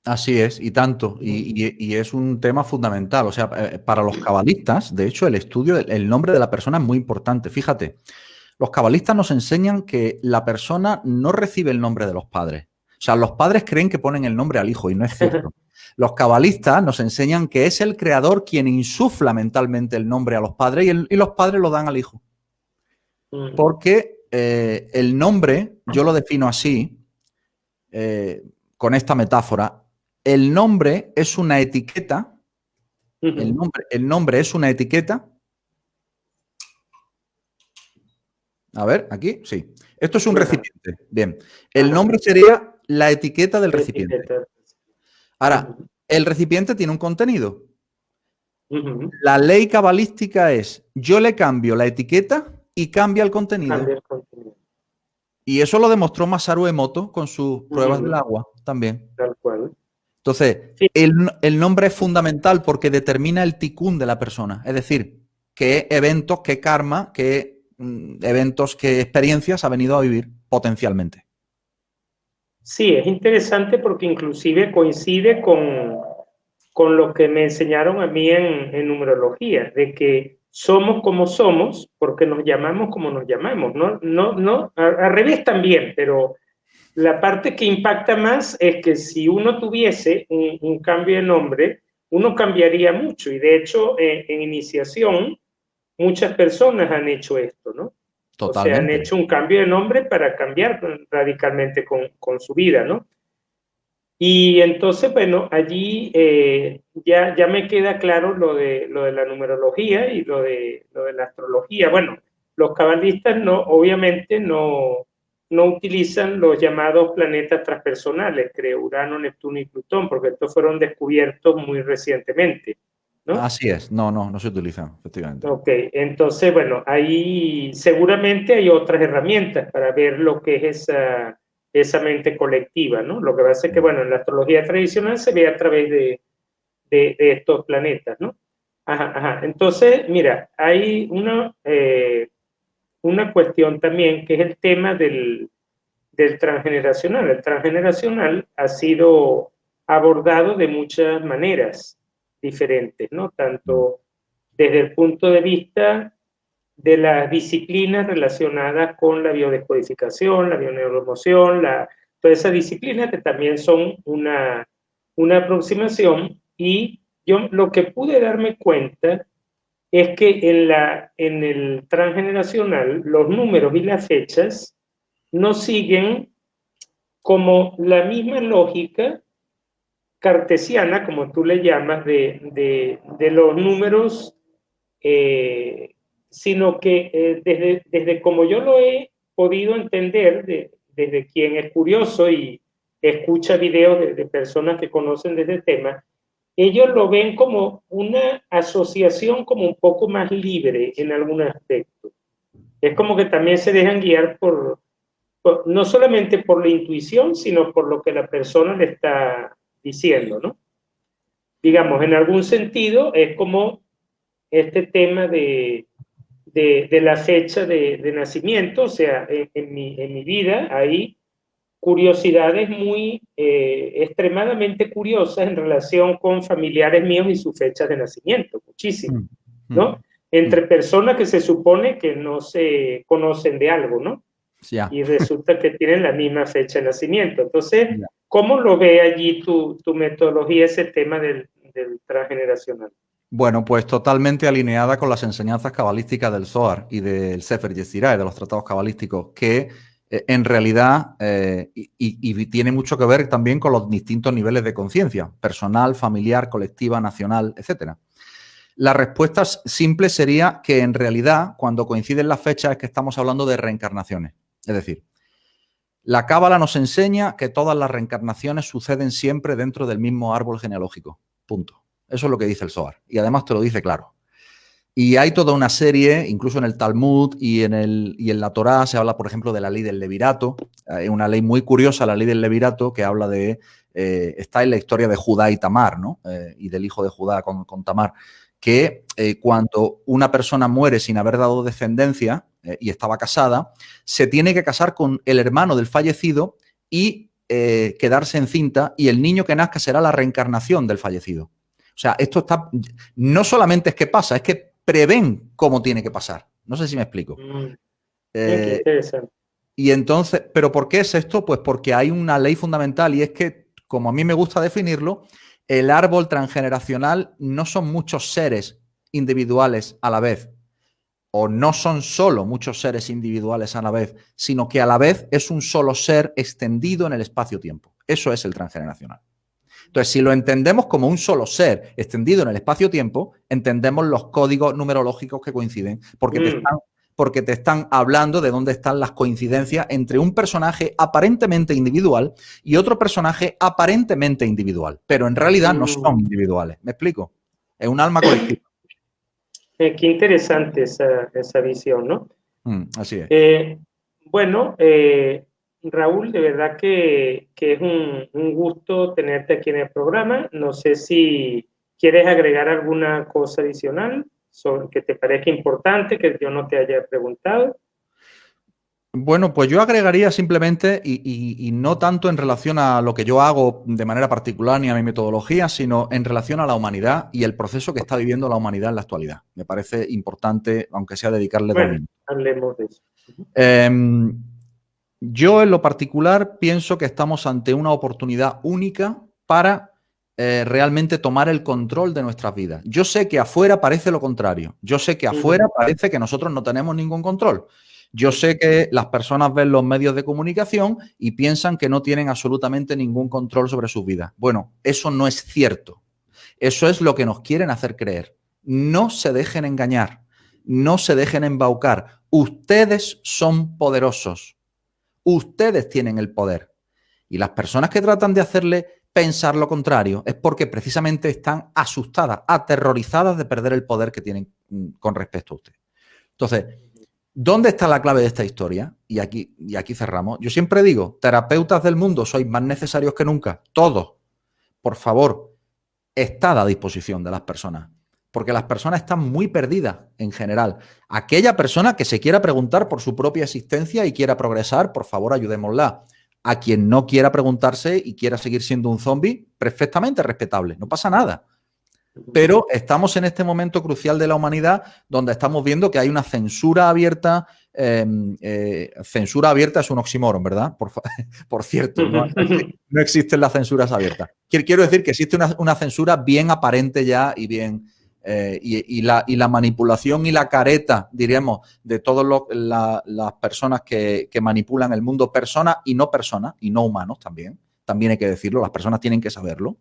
Así es, y tanto, y es un tema fundamental. O sea, para los cabalistas, de hecho, el estudio, el nombre de la persona es muy importante. Fíjate, los cabalistas nos enseñan que la persona no recibe el nombre de los padres. O sea, los padres creen que ponen el nombre al hijo y no es cierto. Los cabalistas nos enseñan que es el creador quien insufla mentalmente el nombre a los padres y los padres lo dan al hijo. Porque el nombre, yo lo defino así, con esta metáfora, el nombre es una etiqueta, el nombre es una etiqueta. A ver, aquí, sí. Esto es un recipiente. Bien. El nombre sería la etiqueta del recipiente. Ahora, el recipiente tiene un contenido. La ley cabalística es, yo le cambio la etiqueta y cambia el contenido. Cambia el contenido. Y eso lo demostró Masaru Emoto con sus pruebas del agua también. Tal cual. Entonces, Sí. el nombre es fundamental porque determina el tikkun de la persona. Es decir, qué eventos, qué karma, qué eventos, qué experiencias ha venido a vivir potencialmente. Sí, es interesante porque inclusive coincide con lo que me enseñaron a mí en numerología, de que somos como somos porque nos llamamos como nos llamamos, no, al revés también, pero la parte que impacta más es que si uno tuviese un cambio de nombre, uno cambiaría mucho, y de hecho en iniciación muchas personas han hecho esto, ¿no? O sea, han Totalmente. hecho un cambio de nombre para cambiar radicalmente con su vida, ¿no? Y entonces, bueno, allí ya me queda claro lo de la numerología y lo de la astrología. Bueno, los cabalistas obviamente no utilizan los llamados planetas transpersonales, creo, Urano, Neptuno y Plutón, porque estos fueron descubiertos muy recientemente, ¿no? Así es. No se utilizan, efectivamente. Ok, entonces, bueno, ahí seguramente hay otras herramientas para ver lo que es esa mente colectiva, ¿no? Lo que pasa es que, bueno, en la astrología tradicional se ve a través de estos planetas, ¿no? Ajá. Entonces, mira, hay una cuestión también que es el tema del transgeneracional. El transgeneracional ha sido abordado de muchas maneras diferentes, ¿no? Tanto desde el punto de vista de las disciplinas relacionadas con la biodescodificación, la bioneuroemoción, todas esas disciplinas que también son una aproximación, y yo lo que pude darme cuenta es que en el transgeneracional los números y las fechas no siguen como la misma lógica cartesiana, como tú le llamas, de los números, sino que desde como yo lo he podido entender, desde quien es curioso y escucha videos de personas que conocen de este tema, ellos lo ven como una asociación como un poco más libre en algún aspecto. Es como que también se dejan guiar no solamente por la intuición, sino por lo que la persona le está diciendo, ¿no? Digamos, en algún sentido es como este tema de la fecha de nacimiento, o sea, en mi vida hay curiosidades muy extremadamente curiosas en relación con familiares míos y sus fechas de nacimiento, muchísimo, ¿no? Entre personas que se supone que no se conocen de algo, ¿no? Ya. Y resulta que tienen la misma fecha de nacimiento. Entonces, ¿cómo lo ve allí tu metodología ese tema del transgeneracional? Bueno, pues totalmente alineada con las enseñanzas cabalísticas del Zohar y del Sefer Yetzirah, de los tratados cabalísticos, que en realidad y tiene mucho que ver también con los distintos niveles de conciencia, personal, familiar, colectiva, nacional, etc. La respuesta simple sería que en realidad cuando coinciden las fechas es que estamos hablando de reencarnaciones. Es decir, la Cábala nos enseña que todas las reencarnaciones suceden siempre dentro del mismo árbol genealógico. Punto. Eso es lo que dice el Zohar. Y además te lo dice claro. Y hay toda una serie, incluso en el Talmud y en la Torá se habla, por ejemplo, de la ley del levirato. Hay una ley muy curiosa, la ley del levirato, que habla de... está en la historia de Judá y Tamar, ¿no? Y del hijo de Judá con Tamar, que cuando una persona muere sin haber dado descendencia y estaba casada, se tiene que casar con el hermano del fallecido y quedarse encinta, y el niño que nazca será la reencarnación del fallecido. O sea, esto está... No solamente es que pasa, es que prevén cómo tiene que pasar. No sé si me explico. Qué interesante. Y entonces, ¿pero por qué es esto? Pues porque hay una ley fundamental y es que, como a mí me gusta definirlo, el árbol transgeneracional no son muchos seres individuales a la vez, o no son solo muchos seres individuales a la vez, sino que a la vez es un solo ser extendido en el espacio-tiempo. Eso es el transgeneracional. Entonces, si lo entendemos como un solo ser extendido en el espacio-tiempo, entendemos los códigos numerológicos que coinciden, porque te están hablando de dónde están las coincidencias entre un personaje aparentemente individual y otro personaje aparentemente individual, pero en realidad no son individuales. ¿Me explico? Es un alma colectiva. Qué interesante esa visión, ¿no? Así es. Bueno, Raúl, de verdad que es un gusto tenerte aquí en el programa. No sé si quieres agregar alguna cosa adicional que te parezca importante, que yo no te haya preguntado. Bueno, pues yo agregaría simplemente, y no tanto en relación a lo que yo hago de manera particular ni a mi metodología, sino en relación a la humanidad y el proceso que está viviendo la humanidad en la actualidad. Me parece importante, aunque sea dedicarle 2 minutos. Hablemos de eso. Yo en lo particular pienso que estamos ante una oportunidad única para realmente tomar el control de nuestras vidas. Yo sé que afuera parece lo contrario. Yo sé que afuera parece que nosotros no tenemos ningún control. Yo sé que las personas ven los medios de comunicación y piensan que no tienen absolutamente ningún control sobre sus vidas. Bueno, eso no es cierto. Eso es lo que nos quieren hacer creer. No se dejen engañar. No se dejen embaucar. Ustedes son poderosos. Ustedes tienen el poder. Y las personas que tratan de hacerle pensar lo contrario es porque precisamente están asustadas, aterrorizadas de perder el poder que tienen con respecto a usted. Entonces, ¿dónde está la clave de esta historia? Y aquí cerramos. Yo siempre digo, terapeutas del mundo, sois más necesarios que nunca. Todos. Por favor, estad a disposición de las personas. Porque las personas están muy perdidas en general. Aquella persona que se quiera preguntar por su propia existencia y quiera progresar, por favor, ayudémosla. A quien no quiera preguntarse y quiera seguir siendo un zombie, perfectamente respetable. No pasa nada. Pero estamos en este momento crucial de la humanidad donde estamos viendo que hay una censura abierta, censura abierta es un oxímoron, ¿verdad? Por cierto, no existen las censuras abiertas. Quiero decir que existe una censura bien aparente ya y bien... y la manipulación y la careta, diríamos, de todas las personas que manipulan el mundo, personas y no humanos también hay que decirlo, las personas tienen que saberlo,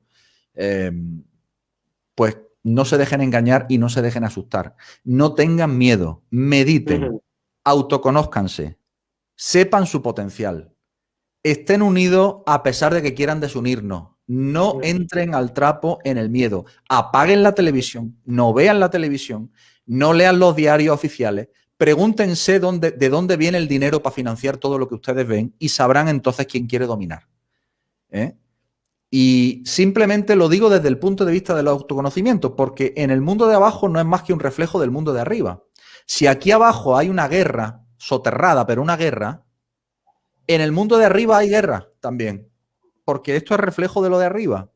pues no se dejen engañar y no se dejen asustar. No tengan miedo, mediten, autoconózcanse, sepan su potencial, estén unidos a pesar de que quieran desunirnos. No entren al trapo en el miedo. Apaguen la televisión, no vean la televisión, no lean los diarios oficiales. Pregúntense de dónde viene el dinero para financiar todo lo que ustedes ven y sabrán entonces quién quiere dominar. Y simplemente lo digo desde el punto de vista del autoconocimiento, porque en el mundo de abajo no es más que un reflejo del mundo de arriba. Si aquí abajo hay una guerra soterrada, pero una guerra, en el mundo de arriba hay guerra también, porque esto es reflejo de lo de arriba.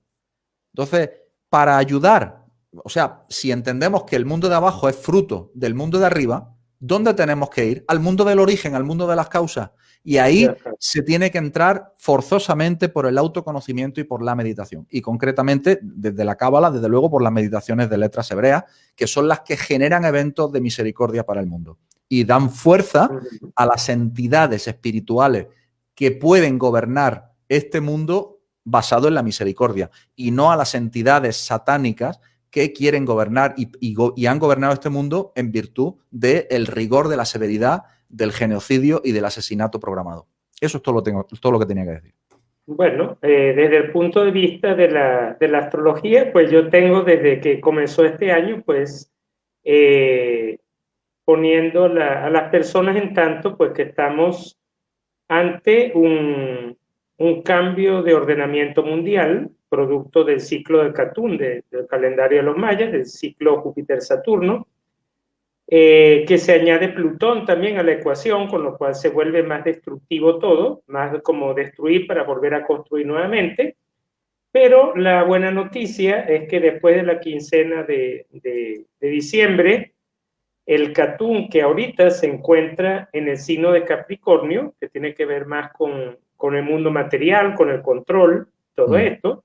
Entonces, para ayudar, o sea, si entendemos que el mundo de abajo es fruto del mundo de arriba, ¿dónde tenemos que ir? Al mundo del origen, al mundo de las causas. Y ahí se tiene que entrar forzosamente por el autoconocimiento y por la meditación. Y concretamente, desde la Cábala, desde luego, por las meditaciones de letras hebreas, que son las que generan eventos de misericordia para el mundo. Y dan fuerza a las entidades espirituales que pueden gobernar este mundo basado en la misericordia y no a las entidades satánicas que quieren gobernar y han gobernado este mundo en virtud del rigor, de la severidad, del genocidio y del asesinato programado. Eso es todo lo que tenía que decir. Bueno, desde el punto de vista de la astrología, pues yo tengo desde que comenzó este año, pues poniendo a las personas en tanto, pues que estamos ante un cambio de ordenamiento mundial, producto del ciclo de Catún, del calendario de los mayas, del ciclo Júpiter-Saturno, que se añade Plutón también a la ecuación, con lo cual se vuelve más destructivo todo, más como destruir para volver a construir nuevamente. Pero la buena noticia es que después de la quincena de diciembre, el Catún, que ahorita se encuentra en el signo de Capricornio, que tiene que ver más con el mundo material, con el control, todo esto,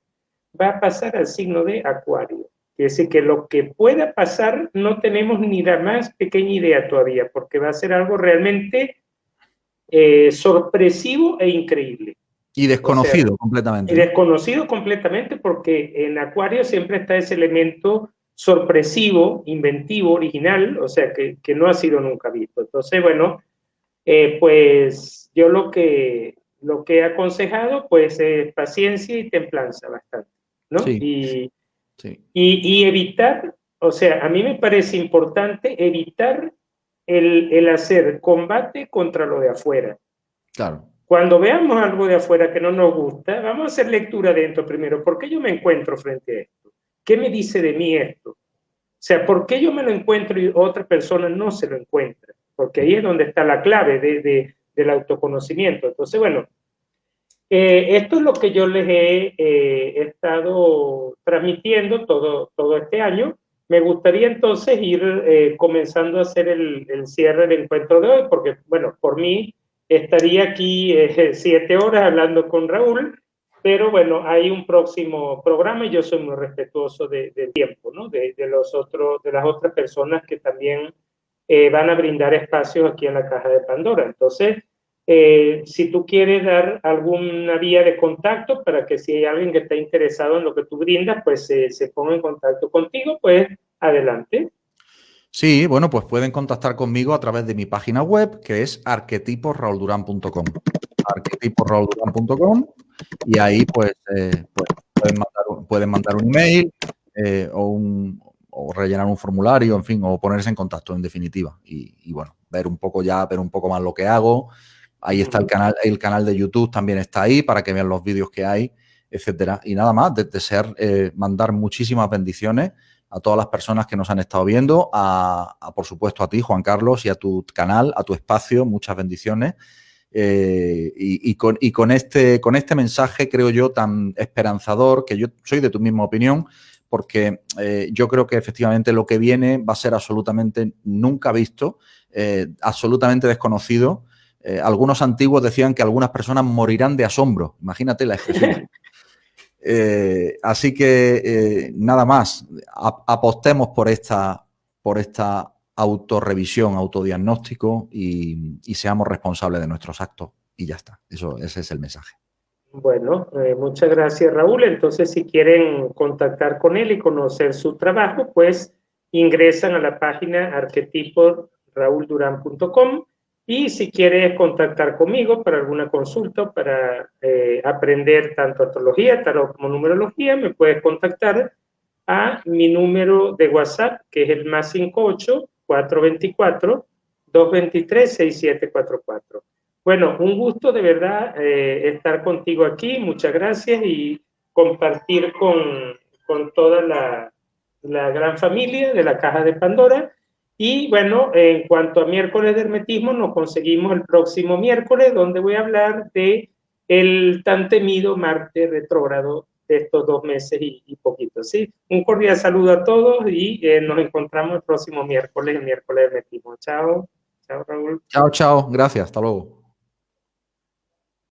va a pasar al signo de Acuario. Quiere decir que lo que pueda pasar no tenemos ni la más pequeña idea todavía, porque va a ser algo realmente sorpresivo e increíble. Y desconocido completamente. Y desconocido completamente, porque en Acuario siempre está ese elemento sorpresivo, inventivo, original, o sea, que no ha sido nunca visto. Entonces, bueno, pues yo lo que he aconsejado, pues paciencia y templanza bastante, ¿no? Sí. Y evitar, o sea, a mí me parece importante evitar el hacer combate contra lo de afuera. Claro. Cuando veamos algo de afuera que no nos gusta, vamos a hacer lectura dentro primero. ¿Por qué yo me encuentro frente a esto? ¿Qué me dice de mí esto? O sea, ¿por qué yo me lo encuentro y otra persona no se lo encuentra? Porque ahí es donde está la clave del autoconocimiento. Entonces, bueno, esto es lo que yo les he estado transmitiendo todo este año. Me gustaría entonces ir comenzando a hacer el cierre del encuentro de hoy, porque, bueno, por mí estaría aquí 7 horas hablando con Raúl, pero bueno, hay un próximo programa y yo soy muy respetuoso del tiempo, ¿no? De las otras personas que también van a brindar espacios aquí en la Caja de Pandora. Entonces, si tú quieres dar alguna vía de contacto para que si hay alguien que está interesado en lo que tú brindas, pues se ponga en contacto contigo, pues adelante. Sí, bueno, pues pueden contactar conmigo a través de mi página web, que es arquetiposraulduran.com. arquetiposraulduran.com y ahí pues pueden mandar un email o rellenar un formulario, en fin, o ponerse en contacto en definitiva. Y bueno, ver un poco más lo que hago. Ahí está el canal de YouTube, también está ahí para que vean los vídeos que hay, etcétera. Y nada más, desear mandar muchísimas bendiciones a todas las personas que nos han estado viendo, por supuesto a ti, Juan Carlos, y a tu canal, a tu espacio, muchas bendiciones. Y con este mensaje, creo yo, tan esperanzador, que yo soy de tu misma opinión, porque yo creo que efectivamente lo que viene va a ser absolutamente nunca visto, absolutamente desconocido. Algunos antiguos decían que algunas personas morirán de asombro. Imagínate la expresión. Así que nada más, apostemos por esta autorrevisión, autodiagnóstico y seamos responsables de nuestros actos y ya está. Ese es el mensaje. Bueno, muchas gracias, Raúl. Entonces, si quieren contactar con él y conocer su trabajo, pues ingresan a la página arquetiporraulduran.com, y si quieres contactar conmigo para alguna consulta, para aprender tanto astrología, tarot como numerología, me puedes contactar a mi número de WhatsApp, que es el +58 424 223 6744. Bueno, un gusto de verdad estar contigo aquí. Muchas gracias, y compartir con toda la gran familia de la Caja de Pandora. Y bueno, en cuanto a miércoles de hermetismo, nos conseguimos el próximo miércoles, donde voy a hablar de el tan temido Marte retrógrado de estos 2 meses y poquito, ¿sí? Un cordial saludo a todos, y nos encontramos el próximo miércoles, el miércoles de hermetismo. Chao, chao, Raúl. Chao, chao. Gracias. Hasta luego.